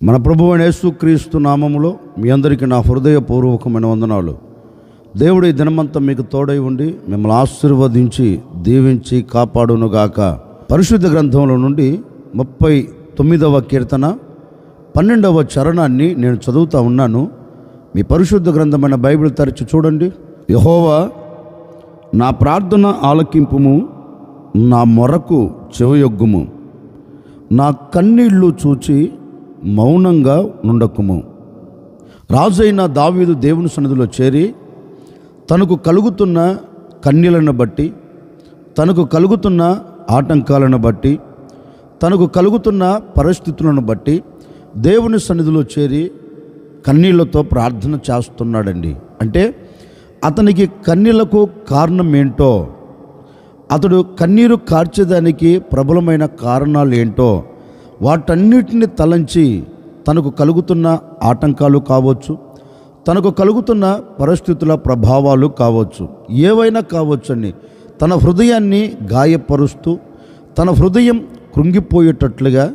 మన ప్రభువు అయిన యేసుక్రీస్తు నామములో మీ అందరికీ నా హృదయపూర్వకమైన వందనాలు. దేవుడు ఈ దినమంతా మీకు తోడై ఉండి మిమ్మల్ని ఆశీర్వదించి దీవించి కాపాడునుగాక. పరిశుద్ధ గ్రంథంలో నుండి 39వ కీర్తన 12వ చరణాన్ని నేను చదువుతూ ఉన్నాను. మీ పరిశుద్ధ గ్రంథమైన బైబిల్ తెరచి చూడండి. యెహోవా, నా ప్రార్థన ఆలకింపుము, నా మొరకు చెవియొగ్గుము, నా కన్నీళ్లు చూచి మౌనంగా నుండకుము. రాజైన దావీదు దేవుని సన్నిధిలో చేరి తనకు కలుగుతున్న కన్నీళ్లను బట్టి, తనకు కలుగుతున్న ఆటంకాలను బట్టి, తనకు కలుగుతున్న పరిస్థితులను బట్టి దేవుని సన్నిధిలో చేరి కన్నీళ్లతో ప్రార్థన చేస్తున్నాడండి. అంటే అతనికి కన్నీళ్లకు కారణం ఏంటో, అతడు కన్నీరు కార్చేదానికి ప్రబలమైన కారణాలు ఏంటో వాటన్నిటిని తలంచి తనకు కలుగుతున్న ఆటంకాలు కావచ్చు, తనకు కలుగుతున్న పరిస్థితుల ప్రభావాలు కావచ్చు, ఏవైనా కావచ్చండి, తన హృదయాన్ని గాయపరుస్తూ, తన హృదయం కృంగిపోయేటట్లుగా,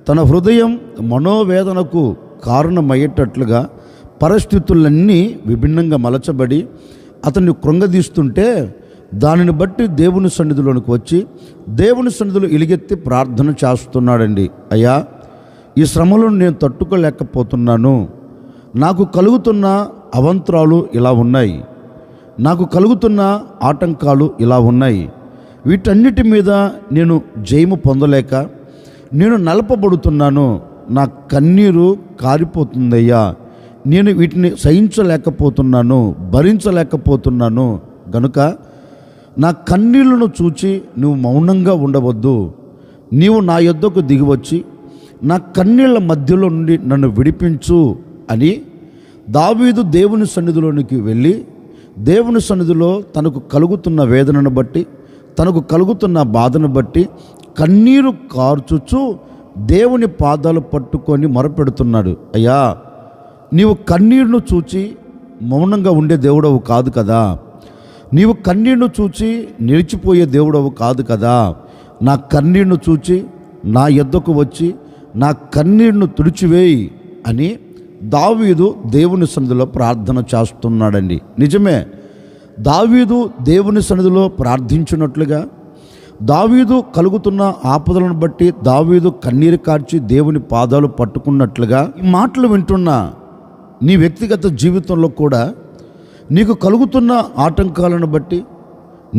తన హృదయం మనోవేదనకు కారణమయ్యేటట్లుగా పరిస్థితులన్నీ విభిన్నంగా మలచబడి అతన్ని కృంగదీస్తుంటే దానిని బట్టి దేవుని సన్నిధిలోనికి వచ్చి దేవుని సన్నిధిలో ఎలుగెత్తి ప్రార్థన చేస్తున్నాడండి. అయ్యా, ఈ శ్రమలను నేను తట్టుకోలేకపోతున్నాను, నాకు కలుగుతున్న అవంతరాలు ఇలా ఉన్నాయి, నాకు కలుగుతున్న ఆటంకాలు ఇలా ఉన్నాయి, వీటన్నిటి మీద నేను జయము పొందలేక నేను నలపబడుతున్నాను, నా కన్నీరు కారిపోతుందయ్యా, నేను వీటిని సహించలేకపోతున్నాను, భరించలేకపోతున్నాను, గనుక నా కన్నీళ్లను చూచి నువ్వు మౌనంగా ఉండవద్దు, నీవు నా యొద్దకు దిగివచ్చి నా కన్నీళ్ల మధ్యలో నుండి నన్ను విడిపించు అని దావీదు దేవుని సన్నిధిలోనికి వెళ్ళి దేవుని సన్నిధిలో తనకు కలుగుతున్న వేదనను బట్టి, తనకు కలుగుతున్న బాధను బట్టి కన్నీరు కార్చుచు దేవుని పాదాలు పట్టుకొని మొరపెడుతున్నాడు. అయ్యా, నీవు కన్నీరును చూచి మౌనంగా ఉండే దేవుడవు కాదు కదా, నీవు కన్నీరును చూచి నిలిచిపోయే దేవుడవు కాదు కదా, నా కన్నీరును చూచి నా యొద్దకు వచ్చి నా కన్నీరును తుడిచివేయి అని దావీదు దేవుని సన్నిధిలో ప్రార్థన చేస్తున్నాడండి. నిజమే, దావీదు దేవుని సన్నిధిలో ప్రార్థించినట్లుగా, దావీదు కలుగుతున్న ఆపదలను బట్టి దావీదు కన్నీరు కార్చి దేవుని పాదాలు పట్టుకున్నట్లుగా ఈ మాటలు వింటున్న నీ వ్యక్తిగత జీవితంలో కూడా నీకు కలుగుతున్న ఆటంకాలను బట్టి,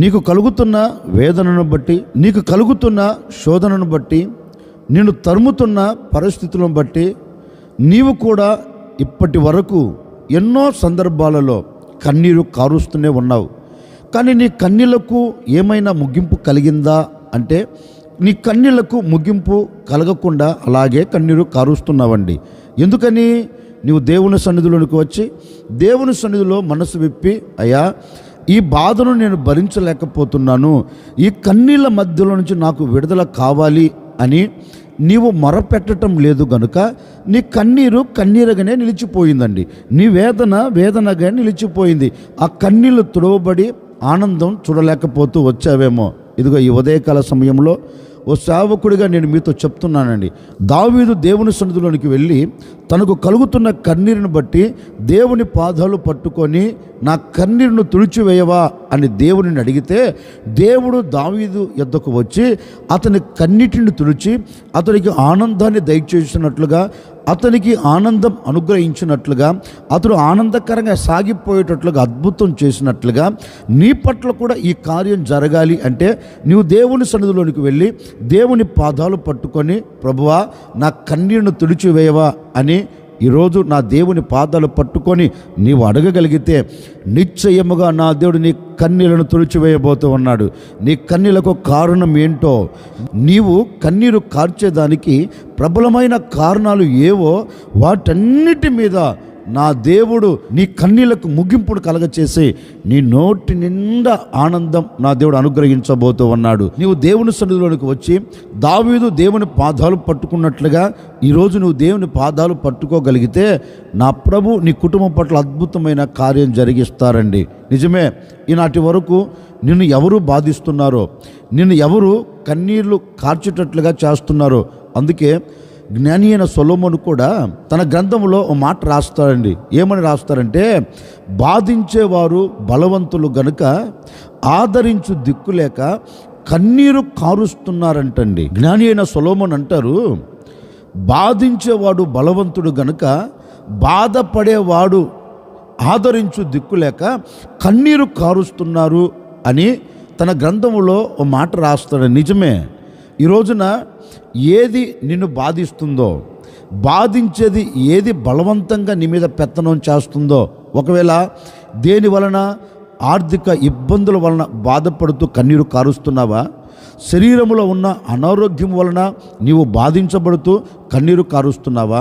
నీకు కలుగుతున్న వేదనను బట్టి, నీకు కలుగుతున్న శోధనను బట్టి, నిన్ను తరుముతున్న పరిస్థితులను బట్టి నీవు కూడా ఇప్పటి వరకు ఎన్నో సందర్భాలలో కన్నీరు కారుస్తూనే ఉన్నావు. కానీ నీ కన్నీళ్లకు ఏమైనా ముగింపు కలిగిందా అంటే నీ కన్నీళ్లకు ముగింపు కలగకుండా అలాగే కన్నీరు కారుస్తున్నావండి. ఎందుకని? నీవు దేవుని సన్నిధిలోనికి వచ్చి దేవుని సన్నిధిలో మనసు విప్పి, అయ్యా, ఈ బాధను నేను భరించలేకపోతున్నాను, ఈ కన్నీళ్ళ మధ్యలో నుంచి నాకు విడుదల కావాలి అని నీవు మొరపెట్టడం లేదు గనుక నీ కన్నీరు కన్నీరుగానే నిలిచిపోయిందండి, నీ వేదన వేదనగా నిలిచిపోయింది. ఆ కన్నీళ్ళు తుడవబడి ఆనందం చూడలేకపోతూ వచ్చావేమో. ఇదిగో ఈ ఉదయకాల సమయంలో ఓ సేవకుడిగా నేను మీతో చెప్తున్నానండి, దావీదు దేవుని సన్నిధిలోనికి వెళ్ళి తనకు కలుగుతున్న కన్నీరుని బట్టి దేవుని పాదాలు పట్టుకొని నా కన్నీరును తుడిచివేయవా అని దేవుని అడిగితే దేవుడు దావీదు యొద్దకు వచ్చి అతని కన్నీటిని తుడిచి అతనికి ఆనందాన్ని దయచేసినట్లుగా, అతనికి ఆనందం అనుగ్రహించినట్లుగా, అతడు ఆనందకరంగా సాగిపోయేటట్లుగా అద్భుతం చేసినట్లుగా నీ పట్ల కూడా ఈ కార్యం జరగాలి అంటే నీవు దేవుని సన్నిధిలోనికి వెళ్ళి దేవుని పాదాలు పట్టుకొని, ప్రభువా, నా కన్నీరును తుడిచివేయవా అని ఈరోజు నా దేవుని పాదాలు పట్టుకొని నీవు అడగగలిగితే నిశ్చయముగా నా దేవుడు నీ కన్నీళ్లను తుడిచివేయబోతూ ఉన్నాడు. నీ కన్నీళ్లకు కారణం ఏంటో, నీవు కన్నీరు కార్చేదానికి ప్రబలమైన కారణాలు ఏవో వాటన్నిటి మీద నా దేవుడు నీ కన్నీళ్లకు ముగింపును కలగచేసి నీ నోటి నిండా ఆనందం నా దేవుడు అనుగ్రహించబోతూ ఉన్నాడు. నీవు దేవుని సన్నిధిలోనికి వచ్చి దావీదు దేవుని పాదాలు పట్టుకున్నట్లుగా ఈరోజు నువ్వు దేవుని పాదాలు పట్టుకోగలిగితే నా ప్రభు నీ కుటుంబం పట్ల అద్భుతమైన కార్యం జరిగిస్తారండి. నిజమే, ఈనాటి వరకు నిన్ను ఎవరు బాధిస్తున్నారో, నిన్ను ఎవరు కన్నీళ్లు కార్చేటట్లుగా చేస్తున్నారో, అందుకే జ్ఞాని అయిన సొలొమోను కూడా తన గ్రంథంలో ఒక మాట రాస్తాడండి. ఏమని రాస్తారంటే, బాధించేవారు బలవంతులు గనుక ఆదరించు దిక్కులేక కన్నీరు కారుస్తున్నారంటండి. జ్ఞాని అయిన సొలొమోను అంటారు, బాధించేవాడు బలవంతుడు గనుక బాధపడేవాడు ఆదరించు దిక్కులేక కన్నీరు కారుస్తున్నారు అని తన గ్రంథములో ఒక మాట రాస్తాడు. నిజమే. ఈ రోజున ఏది నిన్ను బాధిస్తుందో, బాధించేది ఏది బలవంతంగా నీ మీద పెత్తనం చేస్తుందో, ఒకవేళ దేని వలన ఆర్థిక ఇబ్బందుల వలన బాధపడుతూ కన్నీరు కారుస్తున్నావా, శరీరంలో ఉన్న అనారోగ్యం వలన నీవు బాధించబడుతూ కన్నీరు కారుస్తున్నావా,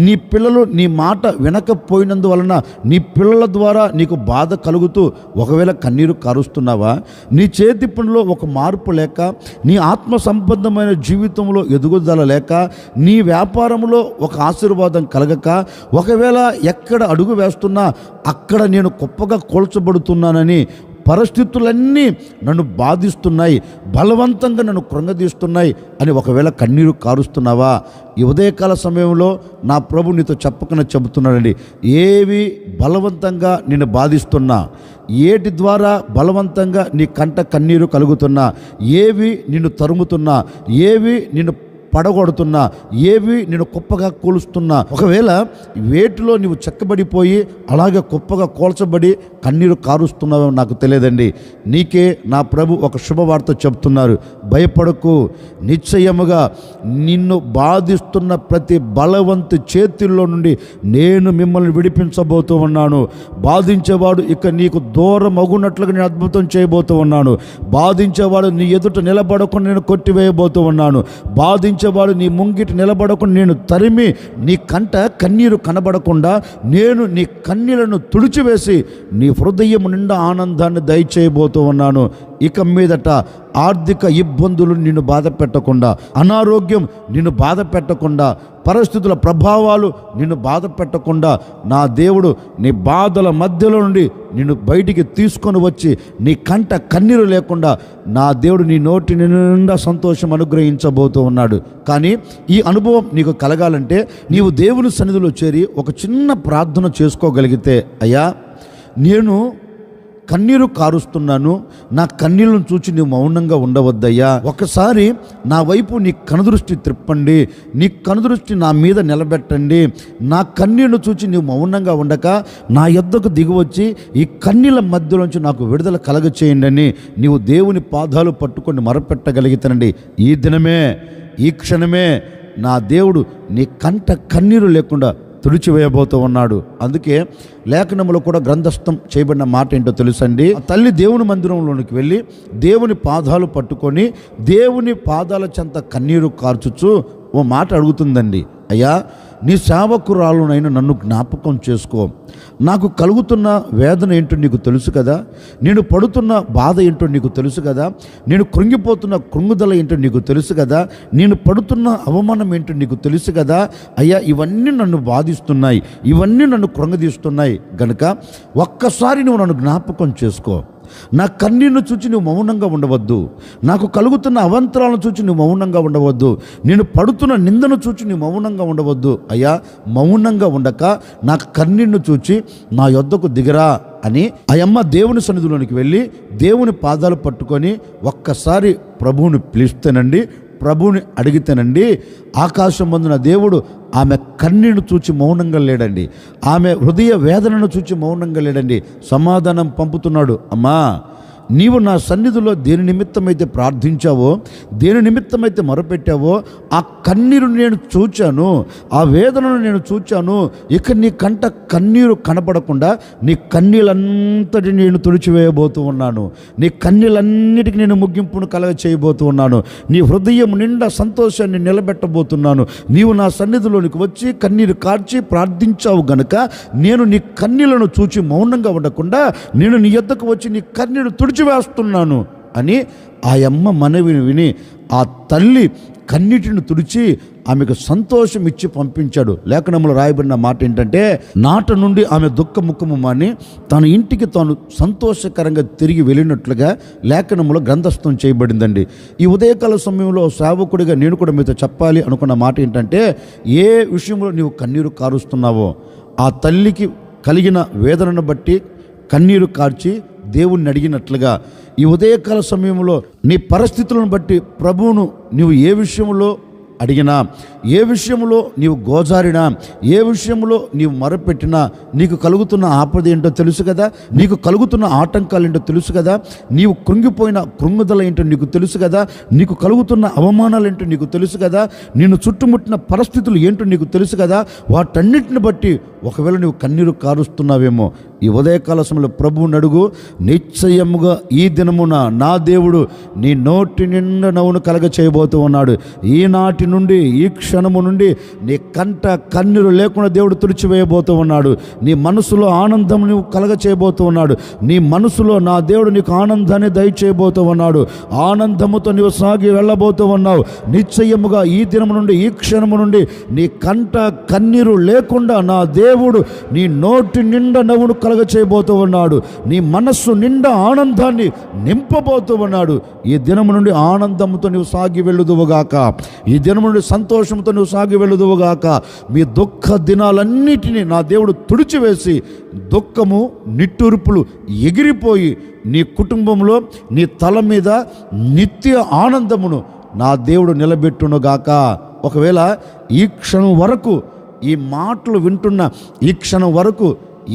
నీ పిల్లలు నీ మాట వినకపోయినందువలన నీ పిల్లల ద్వారా నీకు బాధ కలుగుతూ ఒకవేళ కన్నీరు కారుస్తున్నావా, నీ చేతి పనిలో ఒక మార్పు లేక, నీ ఆత్మ సంబంధమైన జీవితంలో ఎదుగుదల లేక, నీ వ్యాపారంలో ఒక ఆశీర్వాదం కలగక, ఒకవేళ ఎక్కడ అడుగు వేస్తున్నా అక్కడ నేను గొప్పగా కూల్చబడుతున్నానని పరిస్థితులన్నీ నన్ను బాధిస్తున్నాయి, బలవంతంగా నన్ను కృంగదీస్తున్నాయి అని ఒకవేళ కన్నీరు కారుస్తున్నావా, ఈ ఉదయకాల సమయంలో నా ప్రభు నీతో చెప్పకనే చెబుతున్నాడండి. ఏవి బలవంతంగా నిన్ను బాధిస్తున్నా, ఏటి ద్వారా బలవంతంగా నీ కంట కన్నీరు కలుగుతున్నా, ఏవి నిన్ను తరుముతున్నా, ఏవి నిన్ను పడగొడుతున్నా, ఏవి నేను కుప్పగా కూలుస్తున్నా, ఒకవేళ వేటిలో నీవు చెక్కబడిపోయి అలాగే కుప్పగా కోల్చబడి కన్నీరు కారుస్తున్నావో నాకు తెలియదండి. నీకే నా ప్రభు ఒక శుభవార్త చెప్తున్నారు. భయపడకు, నిశ్చయముగా నిన్ను బాధిస్తున్న ప్రతి బలవంతు చేతుల్లో నుండి నేను మిమ్మల్ని విడిపించబోతూ ఉన్నాను. బాధించేవాడు ఇక నీకు దూరం అగునట్లుగా నేను అద్భుతం చేయబోతూ ఉన్నాను. బాధించేవాడు నీ ఎదుట నిలబడకుండా నేను కొట్టివేయబోతూ ఉన్నాను. బాధించేవాడు నీ ముంగిటి నిలబడకుండా నేను తరిమి నీ కంట కన్నీరు కనబడకుండా నేను నీ కన్నీళ్లను తుడిచివేసి నీ హృదయం నిండా ఆనందాన్ని దయచేయబోతూ ఉన్నాను. ఇక మీదట ఆర్థిక ఇబ్బందులు నిన్ను బాధ పెట్టకుండా, అనారోగ్యం నిన్ను బాధ పెట్టకుండా, పరిస్థితుల ప్రభావాలు నిన్ను బాధ పెట్టకుండా నా దేవుడు నీ బాధల మధ్యలో నుండి నిన్ను బయటికి తీసుకొని వచ్చి నీ కంట కన్నీరు లేకుండా నా దేవుడు నీ నోటి నిండా సంతోషం అనుగ్రహించబోతూ ఉన్నాడు. కానీ ఈ అనుభవం నీకు కలగాలంటే నీవు దేవుని సన్నిధిలో చేరి ఒక చిన్న ప్రార్థన చేసుకోగలిగితే, అయ్యా నేను కన్నీరు కారుస్తున్నాను, నా కన్నీళ్ళను చూచి నీవు మౌనంగా ఉండవద్దయ్యా, ఒకసారి నా వైపు నీ కనుదృష్టి త్రిప్పండి, నీ కనుదృష్టి నా మీద నిలబెట్టండి, నా కన్నీళ్లను చూచి నీవు మౌనంగా ఉండక నా యొద్దకు దిగివచ్చి ఈ కన్నీళ్ళ మధ్యలోంచి నాకు విడుదల కలగచేయండి అని నీవు దేవుని పాదాలు పట్టుకొని మొరపెట్టగలిగితేనండి, ఈ దినమే ఈ క్షణమే నా దేవుడు నీ కంట కన్నీరు లేకుండా తుడిచివేయబోతూ ఉన్నాడు. అందుకే లేఖనములో కూడా గ్రంథస్థం చేయబడిన మాట ఏంటో తెలుసండి. తల్లి దేవుని మందిరంలోనికి వెళ్ళి దేవుని పాదాలు పట్టుకొని దేవుని పాదాల చెంత కన్నీరు కార్చుచు ఓ మాట అడుగుతుందండి, అయ్యా నీ సేవకురాలునైనా నన్ను జ్ఞాపకం చేసుకో, నాకు కలుగుతున్న వేదన ఏంటో నీకు తెలుసు కదా, నేను పడుతున్న బాధ ఏంటో నీకు తెలుసు కదా, నేను కృంగిపోతున్న కృంగుదల ఏంటో నీకు తెలుసు కదా, నేను పడుతున్న అవమానం ఏంటో నీకు తెలుసు కదా, అయ్యా ఇవన్నీ నన్ను బాధిస్తున్నాయి, ఇవన్నీ నన్ను కృంగదీస్తున్నాయి గనుక ఒక్కసారి నువ్వు నన్ను జ్ఞాపకం చేసుకో. నా కన్నీరును చూచి నువ్వు మౌనంగా ఉండవద్దు, నాకు కలుగుతున్న అవంతరాలను చూచి నువ్వు మౌనంగా ఉండవద్దు, నేను పడుతున్న నిందను చూచి నువ్వు మౌనంగా ఉండవద్దు. అయ్యా మౌనంగా ఉండక నా కన్నీరును చూచి నా యొద్దకు దిగరా అని ఆ అమ్మ దేవుని సన్నిధిలోనికి వెళ్ళి దేవుని పాదాలు పట్టుకొని ఒక్కసారి ప్రభువుని పిలిస్తేనండి, ప్రభువుని అడిగితేనండి, ఆకాశం మందున దేవుడు ఆమె కన్నీళ్లు చూచి మౌనంగా లేడండి, ఆమె హృదయ వేదనను చూచి మౌనంగా లేడండి, సమాధానం పంపుతున్నాడు. అమ్మా నీవు నా సన్నిధిలో దేని నిమిత్తమైతే ప్రార్థించావో, దేని నిమిత్తమైతే మొరపెట్టావో ఆ కన్నీరు నేను చూచాను, ఆ వేదనను నేను చూచాను. ఇక నీ కంట కన్నీరు కనపడకుండా నీ కన్నీళ్ళంతటి నేను తుడిచివేయబోతూ ఉన్నాను, నీ కన్నీళ్ళన్నిటికీ నేను ముగింపును కలగ చేయబోతూ ఉన్నాను, నీ హృదయం నిండా సంతోషాన్ని నిలబెట్టబోతున్నాను. నీవు నా సన్నిధిలోనికి వచ్చి కన్నీరు కార్చి ప్రార్థించావు గనుక నేను నీ కన్నీళ్లను చూచి మౌనంగా ఉండకుండా నేను నీ యొద్దకు వచ్చి నీ కన్నీరు తుడిచివేస్తున్నాను అని ఆ అమ్మ మనవిని విని ఆ తల్లి కన్నీటిని తుడిచి ఆమెకు సంతోషం ఇచ్చి పంపించాడు. లేఖనంలో రాయబడిన మాట ఏంటంటే, నాట నుండి ఆమె దుఃఖముఖము మాని తన ఇంటికి తాను సంతోషకరంగా తిరిగి వెళ్ళినట్లుగా లేఖనంలో గ్రంథస్థం చేయబడిందండి. ఈ ఉదయకాల సమయంలో సేవకుడిగా నేను కూడా మీతో చెప్పాలి అనుకున్న మాట ఏంటంటే, ఏ విషయంలో నీవు కన్నీరు కారుస్తున్నావో ఆ తల్లికి కలిగిన వేదనను బట్టి కన్నీరు కార్చి దేవుణ్ణి అడిగినట్లుగా ఈ ఉదయకాల సమయంలో నీ పరిస్థితులను బట్టి ప్రభువును నీవు ఏ విషయంలో అడిగినా, ఏ విషయంలో నీవు గోజారినా, ఏ విషయంలో నీవు మొరపెట్టినా నీకు కలుగుతున్న ఆపద ఏంటో తెలుసు కదా, నీకు కలుగుతున్న ఆటంకాలు ఏంటో తెలుసు కదా, నీవు కృంగిపోయిన కృంగుదల ఏంటో నీకు తెలుసు కదా, నీకు కలుగుతున్న అవమానాలు ఏంటో నీకు తెలుసు కదా, నిన్ను చుట్టుముట్టిన పరిస్థితులు ఏంటో నీకు తెలుసు కదా. వాటన్నిటిని బట్టి ఒకవేళ నీవు కన్నీరు కారుస్తున్నావేమో, ఈ ఉదయకాల సమయంలో ప్రభువుని అడుగు. నిశ్చయముగా ఈ దినమున నా దేవుడు నీ నోటి నిండా నవ్వును కలగ చేయబోతూ ఉన్నాడు. ఈనాటి నుండి, ఈ క్షణము నుండి నీ కంట కన్నీరు లేకుండా దేవుడు తుడిచివేయబోతూ ఉన్నాడు. నీ మనసులో ఆనందం నువ్వు కలగ చేయబోతూ ఉన్నాడు. నీ మనసులో నా దేవుడు నీకు ఆనందాన్ని దయచేయబోతూ ఉన్నాడు. ఆనందముతో నీవు సాగి వెళ్ళబోతూ ఉన్నావు. నిశ్చయముగా ఈ దినము నుండి, ఈ క్షణము నుండి నీ కంట కన్నీరు లేకుండా నా దేవుడు నీ నోటి నిండా నవ్వును కలగ చేయబోతూ ఉన్నాడు. నీ మనస్సు నిండా ఆనందాన్ని నింపబోతూ ఉన్నాడు. ఈ దినము నుండి ఆనందంతో నీవు సాగి వెళ్ళుదువుగాక. ఈ దినము నుండి సంతోషంతో నువ్వు సాగి వెళ్ళుదువుగాక. మీ దుఃఖ దినాలన్నిటినీ నా దేవుడు తుడిచివేసి దుఃఖము నిట్టూర్పులు ఎగిరిపోయి నీ కుటుంబంలో నీ తల మీద నిత్య ఆనందమును నా దేవుడు నిలబెట్టునుగాక. ఒకవేళ ఈ క్షణం వరకు, ఈ మాటలు వింటున్న ఈ క్షణం వరకు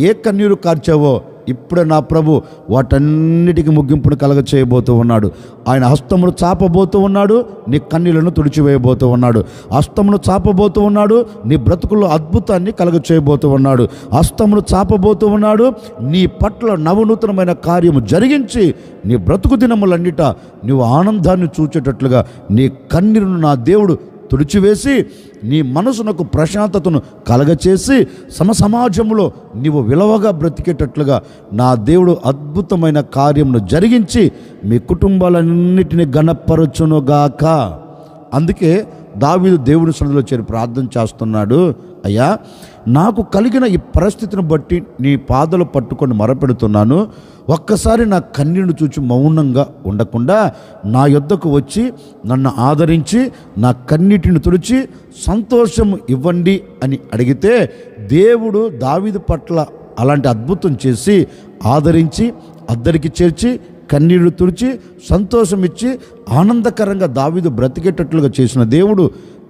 ఏ కన్నీరు కార్చావో ఇప్పుడే నా ప్రభు వాటన్నిటికీ ముగింపును కలగ చేయబోతూ ఉన్నాడు. ఆయన హస్తమును చాపబోతూ ఉన్నాడు, నీ కన్నీళ్లను తుడిచివేయబోతూ ఉన్నాడు. హస్తమును చాపబోతూ ఉన్నాడు, నీ బ్రతుకుల్లో అద్భుతాన్ని కలగ చేయబోతూ ఉన్నాడు. హస్తమును చాపబోతూ ఉన్నాడు, నీ పట్ల నవనూతనమైన కార్యము జరిగించి నీ బ్రతుకు దినములన్నిట నీవు ఆనందాన్ని చూచేటట్లుగా నీ కన్నీరును నా దేవుడు తుడిచివేసి నీ మనసునకు ప్రశాంతతను కలగచేసి సమాజంలో నీవు విలువగా బ్రతికేటట్లుగా నా దేవుడు అద్భుతమైన కార్యమును జరిగించి మీ కుటుంబాలన్నిటిని గణపరచునుగాక. అందుకే దావీదు దేవుని సన్నిధిలో చేరి ప్రార్థన చేస్తున్నాడు. అయ్యా, నాకు కలిగిన ఈ పరిస్థితిని బట్టి నీ పాదలు పట్టుకొని మొరపెడుతున్నాను. ఒక్కసారి నా కన్నీరును చూచి మౌనంగా ఉండకుండా నా యొద్దకు వచ్చి నన్ను ఆదరించి నా కన్నీటిని తుడిచి సంతోషం ఇవ్వండి అని అడిగితే దేవుడు దావీదు పట్ల అలాంటి అద్భుతం చేసి ఆదరించి అద్దరికి చేర్చి కన్నీరు తుడిచి సంతోషం ఇచ్చి ఆనందకరంగా దావీదు బ్రతికేటట్లుగా చేసిన దేవుడు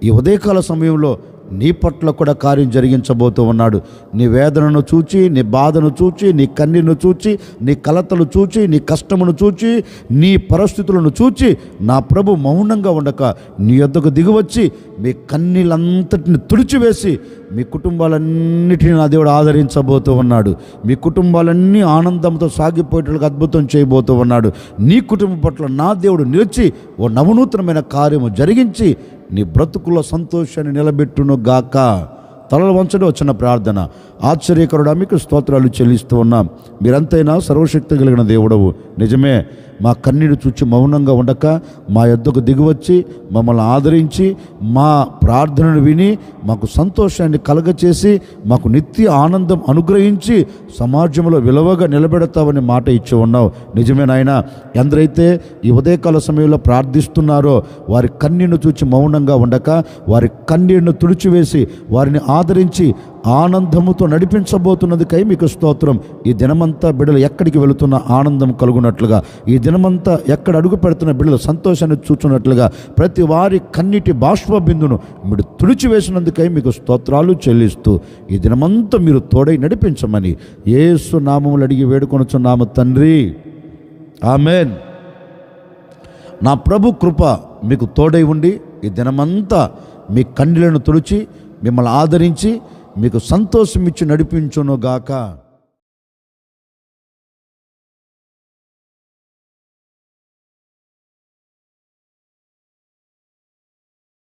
ఈ ఉదయకాల సమయంలో నీ పట్ల కూడా కార్యం జరిగించబోతూ ఉన్నాడు. నీ వేదనను చూచి, నీ బాధను చూచి, నీ కన్నీరును చూచి, నీ కలతలు చూచి, నీ కష్టమును చూచి, నీ పరిస్థితులను చూచి నా ప్రభు మౌనంగా ఉండక నీ యొద్దకు దిగివచ్చి మీ కన్నీళ్ళంతటిని తుడిచివేసి మీ కుటుంబాలన్నిటిని నా దేవుడు ఆదరించబోతూ ఉన్నాడు. మీ కుటుంబాలన్నీ ఆనందంతో సాగిపోయేటట్లుగా అద్భుతం చేయబోతూ ఉన్నాడు. నీ కుటుంబం పట్ల నా దేవుడు నిలిచి ఓ నవనూతనమైన కార్యము జరిగించి నీ బ్రతుకుల్లో సంతోషాన్ని నిలబెట్టునుగాక. తలలు వంచడం వచ్చిన ప్రార్థన. ఆశ్చర్యకరుడా, మీకు స్తోత్రాలు చెల్లిస్తూ ఉన్నాం. మీరంతైనా సర్వశక్తి కలిగిన దేవుడవు. నిజమే, మా కన్నీరు చూచి మౌనంగా ఉండక మా యొద్దకు దిగివచ్చి మమ్మల్ని ఆదరించి మా ప్రార్థనను విని మాకు సంతోషాన్ని కలగచేసి మాకు నిత్య ఆనందం అనుగ్రహించి సమాజంలో విలువగా నిలబెడతావని మాట ఇచ్చి ఉన్నావు. నిజమే నాయనా. ఎందరైతే ఈ ఉదయకాల సమయంలో ప్రార్థిస్తున్నారో వారి కన్నీరును చూచి మౌనంగా ఉండక వారి కన్నీరును తుడిచివేసి వారిని ఆదరించి ఆనందముతో నడిపించబోతున్నదికై మీకు స్తోత్రం. ఈ దినమంతా బిడ్డలు ఎక్కడికి వెళుతున్న ఆనందం కలుగునట్లుగా, ఈ దినమంతా ఎక్కడ అడుగు పెడుతున్న బిడ్డలు సంతోషాన్ని చూచున్నట్లుగా ప్రతి వారి కన్నీటి బాష్ప బిందును మీరు తుడిచివేసినందుకై మీకు స్తోత్రాలు చెల్లిస్తూ ఈ దినమంతా మీరు తోడై నడిపించమని యేసు నామములు అడిగి వేడుకొనుచున్నాము తండ్రి, ఆమెన్. నా ప్రభు కృప మీకు తోడై ఉండి ఈ దినమంతా మీ కన్నీళ్లను తుడిచి మిమ్మల్ని ఆదరించి మీకు సంతోషం ఇచ్చి నడిపించునుగాక.